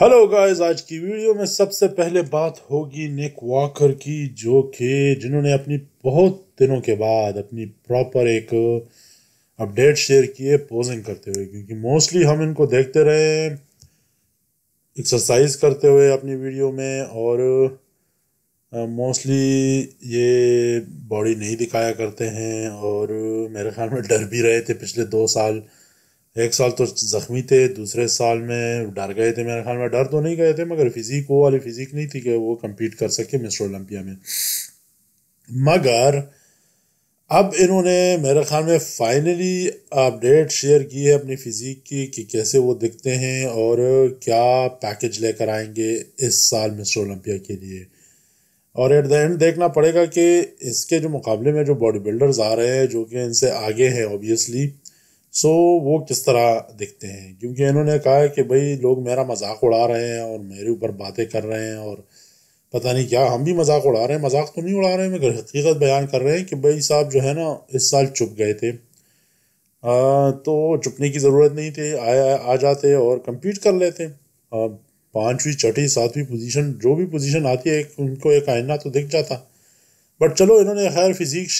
Hello guys, आज की video में सबसे पहले बात होगी निक वॉकर की, जो कि जिन्होंने अपनी बहुत दिनों के बाद अपनी प्रॉपर एक अपडेट शेयर की है पोजिंग करते हुए। क्योंकि मोस्टली हम इनको देखते रहे हैं एक्सरसाइज करते हुए अपनी वीडियो में, और मोस्टली ये बॉडी नहीं दिखाया करते हैं। और मेरे ख्याल में डर भी रहे थे पिछले 2 साल। एक साल तो जख्मी थे, दूसरे साल में डर गए थे। मेरे ख्याल में डर तो नहीं गए थे, मगर फिजिक वो वाली फिजिक नहीं थी कि वो compete कर सके मिस्टर ओलंपिया में। मगर अब इन्होंने मेरे ख्याल में फाइनली अपडेट शेयर की है अपनी फिजिक की कि कैसे वो दिखते हैं और क्या पैकेज लेकर आएंगे इस साल मिस्टर ओलंपिया के लिए। और एट द एंड देखना पड़ेगा कि इसके जो मुकाबले में जो बॉडी बिल्डर्स आ रहे हैं जो कि इनसे आगे हैं ऑब्वियसली, सो वो किस तरह दिखते हैं। क्योंकि इन्होंने कहा है कि भाई लोग मेरा मजाक उड़ा रहे हैं और मेरे ऊपर बातें कर रहे हैं, और पता नहीं क्या, हम भी मजाक उड़ा रहे हैं। मजाक तो नहीं उड़ा रहे हैं, मगर हकीकत बयान कर रहे हैं कि भाई साहब जो है ना इस साल चुप गए थे। तो चुपने की ज़रूरत नहीं थी, आ जाते और compete कर लेते। 5वीं 6वीं 7वीं पोजीशन, जो भी पोजीशन आती है उनको एक आईना तो दिख जाता। बट चलो, इन्होंने खैर फिजिक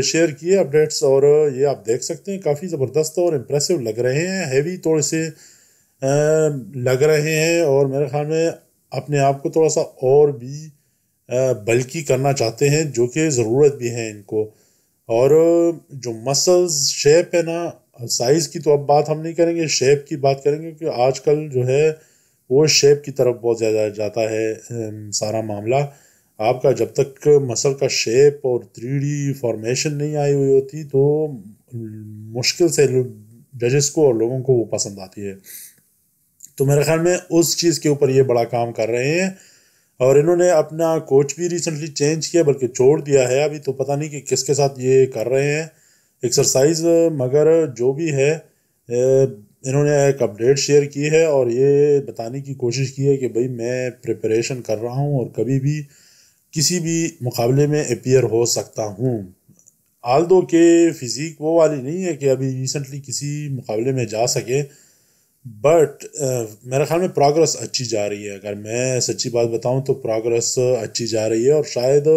शेयर किए अपडेट्स, और ये आप देख सकते हैं काफ़ी ज़बरदस्त और इम्प्रेसिव लग रहे हैं। हैवी थोड़े से लग रहे हैं, और मेरे ख्याल में अपने आप को थोड़ा सा और भी बल्कि करना चाहते हैं, जो कि ज़रूरत भी है इनको। और जो मसल्स शेप है ना, साइज़ की तो अब बात हम नहीं करेंगे, शेप की बात करेंगे। क्योंकि आजकल जो है वो शेप की तरफ बहुत ज़्यादा जाता है सारा मामला। आपका जब तक मसल का शेप और 3D फॉर्मेशन नहीं आई हुई होती तो मुश्किल से जजेस को और लोगों को वो पसंद आती है। तो मेरे ख्याल में उस चीज़ के ऊपर ये बड़ा काम कर रहे हैं। और इन्होंने अपना कोच भी रिसेंटली चेंज किया, बल्कि छोड़ दिया है अभी, तो पता नहीं कि किसके साथ ये कर रहे हैं एक्सरसाइज। मगर जो भी है इन्होंने एक अपडेट शेयर की है और ये बताने की कोशिश की है कि भाई मैं प्रिपरेशन कर रहा हूँ और कभी भी किसी भी मुकाबले में अपीयर हो सकता हूँ। आल दो के फिजिक वो वाली नहीं है कि अभी रिसेंटली किसी मुकाबले में जा सके, बट मेरे ख्याल में प्रोग्रेस अच्छी जा रही है। अगर मैं सच्ची बात बताऊं तो प्रोग्रेस अच्छी जा रही है। और शायद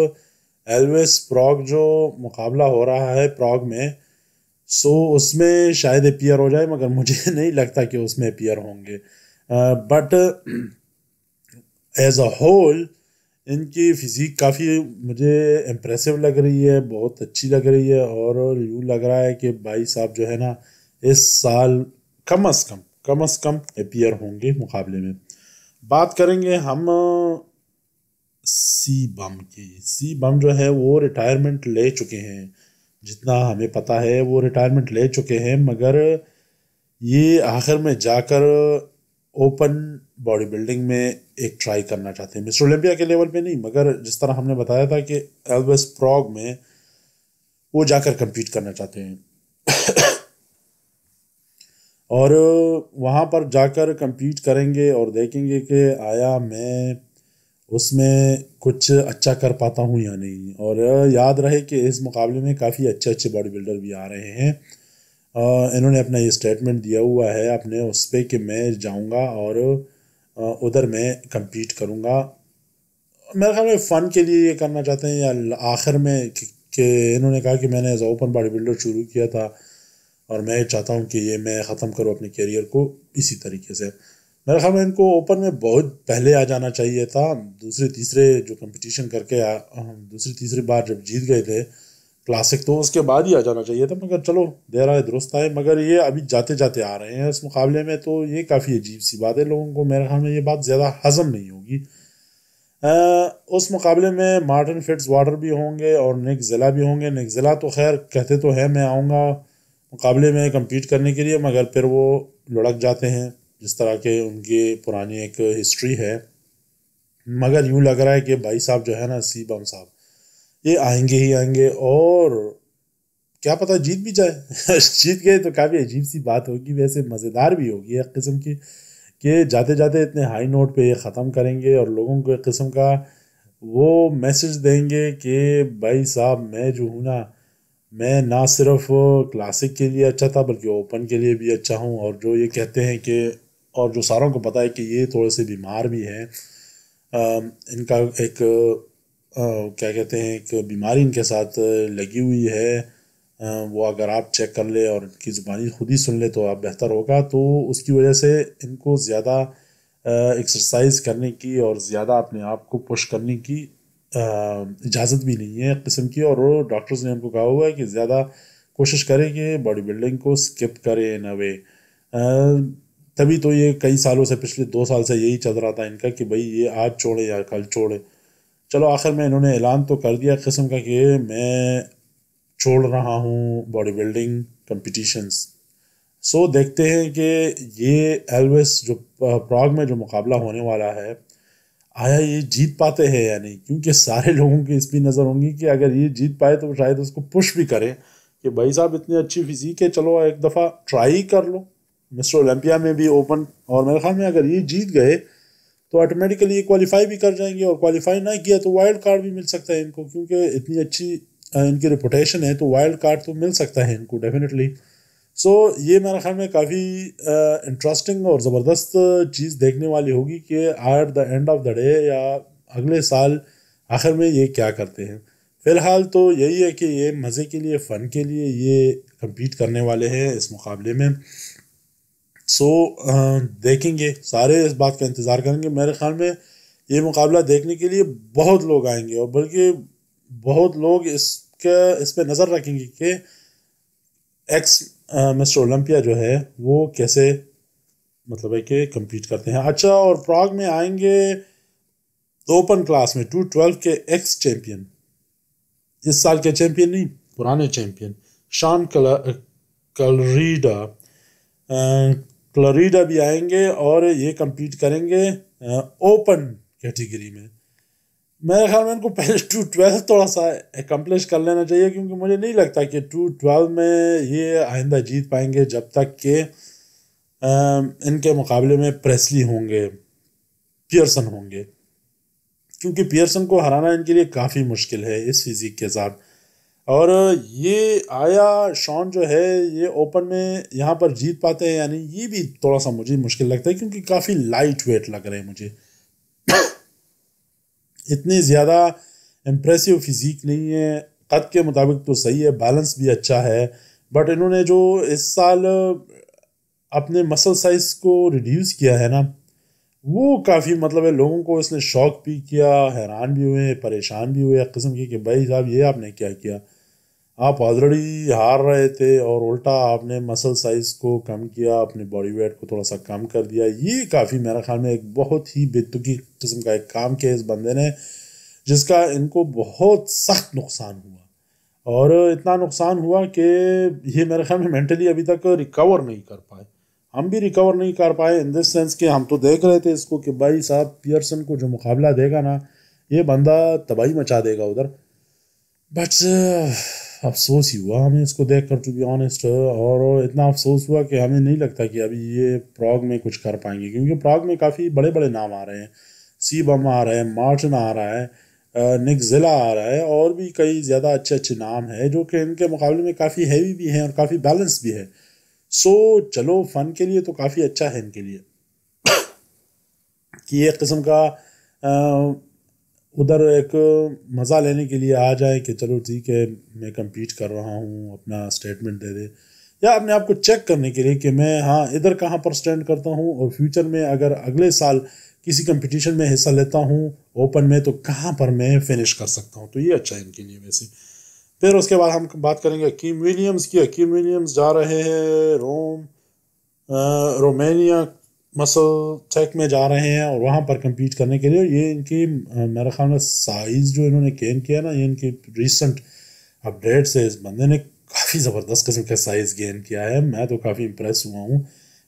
एल्विस प्रॉग जो मुकाबला हो रहा है प्रॉग में, सो उसमें शायद अपीयर हो जाए, मगर मुझे नहीं लगता कि उसमें अपीयर होंगे। बट एज अ होल इनकी फिजिक काफ़ी मुझे इम्प्रेसिव लग रही है, बहुत अच्छी लग रही है। और यूँ लग रहा है कि भाई साहब जो है ना इस साल कम अज़ कम अपीयर होंगे मुकाबले में। बात करेंगे हम सी बम की। सी बम जो है वो रिटायरमेंट ले चुके हैं, जितना हमें पता है वो रिटायरमेंट ले चुके हैं। मगर ये आखिर में जाकर ओपन बॉडी बिल्डिंग में एक ट्राई करना चाहते हैं, मिस्टर ओलंपिया के लेवल पे नहीं, मगर जिस तरह हमने बताया था कि एल्विस प्रॉग में वो जाकर compete करना चाहते हैं। और वहाँ पर जाकर compete करेंगे और देखेंगे कि आया मैं उसमें कुछ अच्छा कर पाता हूँ या नहीं। और याद रहे कि इस मुकाबले में काफ़ी अच्छे अच्छे बॉडी बिल्डर भी आ रहे हैं। इन्होंने अपना ये स्टेटमेंट दिया हुआ है अपने उस पर कि मैं जाऊंगा और उधर मैं compete करूंगा। मेरे ख्याल में फ़न के लिए ये करना चाहते हैं, या आखिर में कि इन्होंने कहा कि मैंने एज ओपन बॉडी बिल्डर शुरू किया था और मैं चाहता हूँ कि ये मैं ख़त्म करूँ अपने करियर को इसी तरीके से। मेरे ख्याल में इनको ओपन में बहुत पहले आ जाना चाहिए था। दूसरे तीसरे जो कंपटीशन करके दूसरी तीसरी बार जब जीत गए थे क्लासिक, तो उसके बाद ही आ जाना चाहिए था। मगर चलो, देर आए दुरुस्त आए। मगर ये अभी जाते जाते आ रहे हैं इस मुकाबले में, तो ये काफ़ी अजीब सी बात है। लोगों को मेरे ख्याल में ये बात ज़्यादा हजम नहीं होगी। उस मुकाबले में मार्टिन फिट्स वाटर भी होंगे और निक ज़िला भी होंगे। निक ज़िला तो खैर कहते तो है मैं आऊँगा मुकाबले में compete करने के लिए, मगर फिर वो लुढ़क जाते हैं जिस तरह के उनकी पुरानी एक हिस्ट्री है। मगर यूँ लग रहा है कि भाई साहब जो है ना, सी बम साहब, ये आएंगे ही आएंगे। और क्या पता जीत भी जाए। जीत गए तो काफ़ी अजीब सी बात होगी, वैसे मज़ेदार भी होगी एक किस्म की, कि जाते जाते इतने हाई नोट पे ये ख़त्म करेंगे और लोगों को एक किस्म का वो मैसेज देंगे कि भाई साहब मैं जो हूँ ना, मैं ना सिर्फ क्लासिक के लिए अच्छा था बल्कि ओपन के लिए भी अच्छा हूँ। और जो ये कहते हैं कि और जो सारों को पता है कि ये थोड़े से बीमार भी हैं, इनका एक क्या कहते हैं, एक बीमारी इनके साथ लगी हुई है, वो अगर आप चेक कर ले और इनकी ज़ुबानी खुद ही सुन ले तो आप बेहतर होगा। तो उसकी वजह से इनको ज़्यादा एक्सरसाइज करने की और ज़्यादा अपने आप को पुश करने की इजाज़त भी नहीं है एक किस्म की, और वो डॉक्टर्स ने उनको कहा हुआ है कि ज़्यादा कोशिश करें कि बॉडी बिल्डिंग को स्किप करें इन अ वे। तभी तो ये कई सालों से, पिछले 2 साल से यही चल रहा था इनका कि भाई ये आज छोड़े या कल छोड़े। चलो आखिर में इन्होंने ऐलान तो कर दिया किस्म का कि मैं छोड़ रहा हूँ बॉडी बिल्डिंग कंपटीशंस। सो देखते हैं कि ये एल्विस जो प्राग में जो मुकाबला होने वाला है, आया ये जीत पाते हैं या नहीं, क्योंकि सारे लोगों की इस भी नज़र होंगी कि अगर ये जीत पाए तो शायद उसको पुश भी करें कि भाई साहब इतनी अच्छी फिजिक है, चलो एक दफ़ा ट्राई कर लो मिस्टर ओलंपिया में भी, ओपन। और मेरे ख्याल में अगर ये जीत गए तो ऑटोमेटिकली ये क्वालिफाई भी कर जाएंगे, और क्वालिफाई ना किया तो वाइल्ड कार्ड भी मिल सकता है इनको, क्योंकि इतनी अच्छी इनकी रिपुटेशन है, तो वाइल्ड कार्ड तो मिल सकता है इनको डेफिनेटली। सो ये मेरे ख्याल में काफ़ी इंटरेस्टिंग और ज़बरदस्त चीज़ देखने वाली होगी कि at the end of the day या अगले साल आखिर में ये क्या करते हैं। फ़िलहाल तो यही है कि ये मज़े के लिए, फ़न के लिए ये compete करने वाले हैं इस मुकाबले में। सो देखेंगे, सारे इस बात का इंतज़ार करेंगे। मेरे ख्याल में ये मुकाबला देखने के लिए बहुत लोग आएंगे, और बल्कि बहुत लोग इस पे नज़र रखेंगे कि एक्स मिस्टर ओलंपिया जो है वो कैसे, मतलब है कि compete करते हैं। अच्छा, और प्राग में आएंगे ओपन क्लास में 212 के एक्स चैंपियन, इस साल के चैंपियन नहीं, पुराने चैंपियन शॉन क्लरीडा क्लरीडा भी आएंगे, और ये compete करेंगे ओपन कैटेगरी में। मेरे ख्याल में इनको पहले 212 थोड़ा सा एकम्प्लिश कर लेना चाहिए, क्योंकि मुझे नहीं लगता कि 212 में ये आइंदा जीत पाएंगे जब तक कि इनके मुकाबले में प्रेसली होंगे, पियर्सन होंगे, क्योंकि पियर्सन को हराना इनके लिए काफ़ी मुश्किल है इस फिजिक के साथ। और ये आया शॉन जो है ये ओपन में यहाँ पर जीत पाते हैं, यानी ये भी थोड़ा सा मुझे मुश्किल लगता है, क्योंकि काफ़ी लाइट वेट लग रहे हैं मुझे, इतनी ज़्यादा इम्प्रेसिव फिजिक नहीं है। कद के मुताबिक तो सही है, बैलेंस भी अच्छा है, बट इन्होंने जो इस साल अपने मसल साइज को रिड्यूस किया है ना, वो काफ़ी मतलब है लोगों को इसने शॉक भी किया, हैरान भी हुए, परेशान भी हुए एक किस्म की कि भाई साहब ये आपने क्या किया, आप ऑलरेडी हार रहे थे और उल्टा आपने मसल साइज को कम किया, अपने बॉडी वेट को थोड़ा सा कम कर दिया। ये काफ़ी मेरे ख्याल में एक बहुत ही बेतुकी किस्म का एक काम किया इस बंदे ने, जिसका इनको बहुत सख्त नुकसान हुआ, और इतना नुकसान हुआ कि ये मेरे ख्याल में मेंटली अभी तक रिकवर नहीं कर पाए। हम भी रिकवर नहीं कर पाए इन दिस सेंस कि हम तो देख रहे थे इसको कि भाई साहब पियर्सन को जो मुकाबला देगा ना, ये बंदा तबाही मचा देगा उधर, बट अफसोस ही हुआ हमें इसको देख कर, टू बी ऑनेस्ट। और इतना अफसोस हुआ कि हमें नहीं लगता कि अभी ये प्राग में कुछ कर पाएंगे, क्योंकि प्राग में काफ़ी बड़े बड़े नाम आ रहे हैं, सीबम आ रहा है, मार्टिन आ रहा है, निक जिला आ रहा है, और भी कई ज़्यादा अच्छे अच्छे नाम हैं जो कि इनके मुकाबले में काफ़ी हैवी भी हैं और काफ़ी बैलेंस भी है। सो चलो फ़न के लिए तो काफ़ी अच्छा है इनके लिए कि एक किस्म का उधर एक मज़ा लेने के लिए आ जाए कि चलो ठीक है मैं compete कर रहा हूँ, अपना स्टेटमेंट दे दे, या अपने आप को चेक करने के लिए कि मैं हाँ इधर कहाँ पर स्टैंड करता हूँ, और फ्यूचर में अगर अगले साल किसी कंपटीशन में हिस्सा लेता हूँ ओपन में तो कहाँ पर मैं फिनिश कर सकता हूँ। तो ये अच्छा है इनके लिए वैसे। फिर उसके बाद हम बात करेंगे अकीम विलियम्स की। अकीम विलियम्स जा रहे हैं रोमानिया मसल टेक में जा रहे हैं, और वहाँ पर compete करने के लिए ये इनकी मेरे ख्याल में साइज़ जो इन्होंने गेन किया ना, ये इनकी रिसेंट अपडेट से इस बंदे ने काफ़ी ज़बरदस्त किस्म का साइज़ गेन किया है। मैं तो काफ़ी इम्प्रेस हुआ हूँ,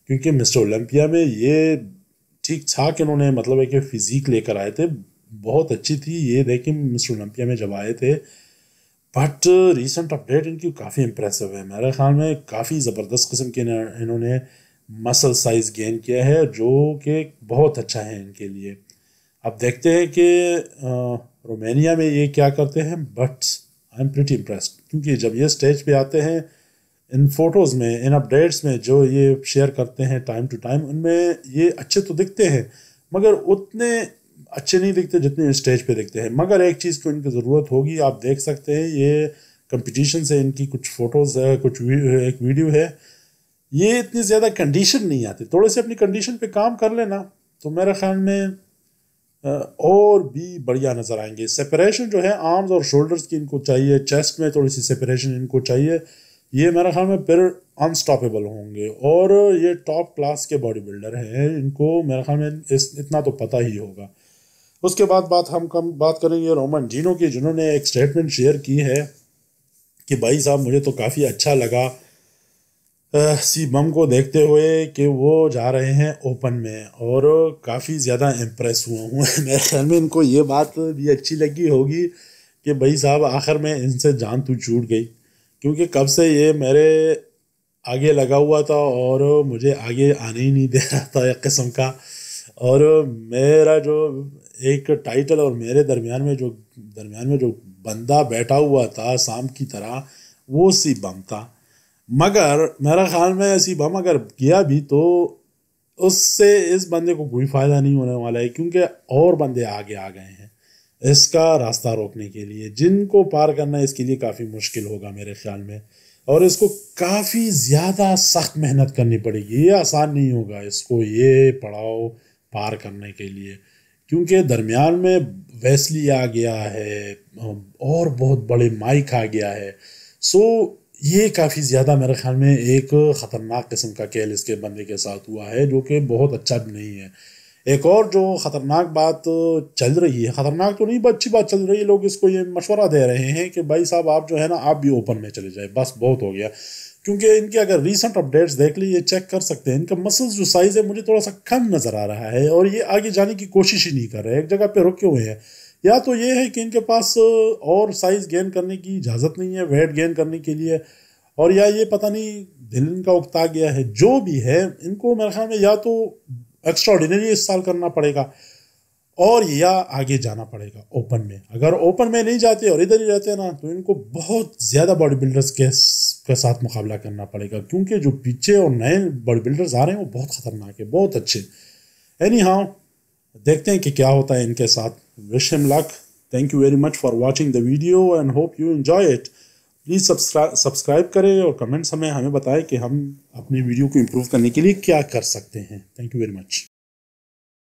क्योंकि मिस्टर ओलंपिया में ये ठीक ठाक इन्होंने मतलब है कि फ़िज़ीक लेकर आए थे, बहुत अच्छी थी ये देखिए मिस्टर ओलंपिया में जब आए थे, बट रिसेंट अपडेट इनकी काफ़ी इम्प्रेसिव है। मेरे ख्याल में काफ़ी ज़बरदस्त किस्म के इन्होंने मसल साइज गेन किया है, जो कि बहुत अच्छा है इनके लिए। अब देखते हैं कि रोमानिया में ये क्या करते हैं, but I am pretty impressed, क्योंकि जब ये स्टेज पे आते हैं इन फोटोज़ में, इन अपडेट्स में जो ये शेयर करते हैं टाइम टू टाइम, उनमें ये अच्छे तो दिखते हैं मगर उतने अच्छे नहीं दिखते जितने स्टेज पे दिखते हैं। मगर एक चीज़ को इनकी ज़रूरत होगी, आप देख सकते हैं ये कंपटीशन से इनकी कुछ फ़ोटोज़ है, एक वीडियो है, ये इतनी ज़्यादा कंडीशन नहीं आती। थोड़े से अपनी कंडीशन पे काम कर लेना तो मेरे ख्याल में और भी बढ़िया नज़र आएंगे। सेपरेशन जो है आर्म्स और शोल्डर्स की इनको चाहिए, चेस्ट में थोड़ी सी सेपरेशन इनको चाहिए, ये मेरे ख्याल में फिर अनस्टॉपेबल होंगे। और ये टॉप क्लास के बॉडी बिल्डर हैं, इनको मेरे ख्याल में इतना तो पता ही होगा। उसके बाद हम बात करेंगे रोमन जीनो की, जिन्होंने एक स्टेटमेंट शेयर की है कि भाई साहब मुझे तो काफ़ी अच्छा लगा सी बम को देखते हुए कि वो जा रहे हैं ओपन में, और काफ़ी ज़्यादा इम्प्रेस हुआ हूँ मेरे ख्याल में इनको ये बात भी अच्छी लगी होगी कि भाई साहब आखिर में इनसे जान तो छूट गई, क्योंकि कब से ये मेरे आगे लगा हुआ था और मुझे आगे आने ही नहीं दे रहा था एक किस्म का। और मेरा जो एक टाइटल और मेरे दरमियान में जो बंदा बैठा हुआ था शाम की तरह, वो सी बम था। मगर मेरा ख्याल में ऐसी बम अगर किया भी तो उससे इस बंदे को कोई फ़ायदा नहीं होने वाला है, क्योंकि और बंदे आगे आ गए हैं इसका रास्ता रोकने के लिए, जिनको पार करना इसके लिए काफ़ी मुश्किल होगा मेरे ख्याल में। और इसको काफ़ी ज़्यादा सख्त मेहनत करनी पड़ेगी, ये आसान नहीं होगा इसको ये पड़ाव पार करने के लिए, क्योंकि दरमियान में वेस्ली आ गया है और बहुत बड़े माइक आ गया है। सो ये काफ़ी ज़्यादा मेरे ख्याल में एक ख़तरनाक किस्म का खेल इसके बंदे के साथ हुआ है, जो कि बहुत अच्छा भी नहीं है। एक और जो ख़तरनाक बात चल रही है, ख़तरनाक तो नहीं अच्छी बात चल रही है, लोग इसको ये मशवरा दे रहे हैं कि भाई साहब आप जो है ना आप भी ओपन में चले जाए, बस बहुत हो गया। क्योंकि इनके अगर रीसेंट अपडेट्स देख ली, ये चेक कर सकते हैं, इनका मसल्स जो साइज़ है मुझे थोड़ा सा कम नज़र आ रहा है, और ये आगे जाने की कोशिश ही नहीं कर रहे, एक जगह पे रुके हुए हैं। या तो ये है कि इनके पास और साइज़ गेन करने की इजाज़त नहीं है वेट गेन करने के लिए, और या ये पता नहीं दिल इनका उकता गया है। जो भी है, इनको मेरे ख्याल में या तो एक्स्ट्रा ऑर्डिनरी इस साल करना पड़ेगा और या आगे जाना पड़ेगा ओपन में। अगर ओपन में नहीं जाते और इधर ही रहते हैं ना, तो इनको बहुत ज़्यादा बॉडी बिल्डर्स के साथ मुकाबला करना पड़ेगा, क्योंकि जो पीछे और नए बॉडी बिल्डर्स आ रहे हैं वो बहुत ख़तरनाक है, बहुत अच्छे। एनी हाउ, देखते हैं कि क्या होता है इनके साथ। Wish him luck. Thank you very much for watching the video and hope you enjoy it. Please subscribe करें और कमेंट्स हमें बताएं कि हम अपनी वीडियो को इम्प्रूव करने के लिए क्या कर सकते हैं। Thank you very much.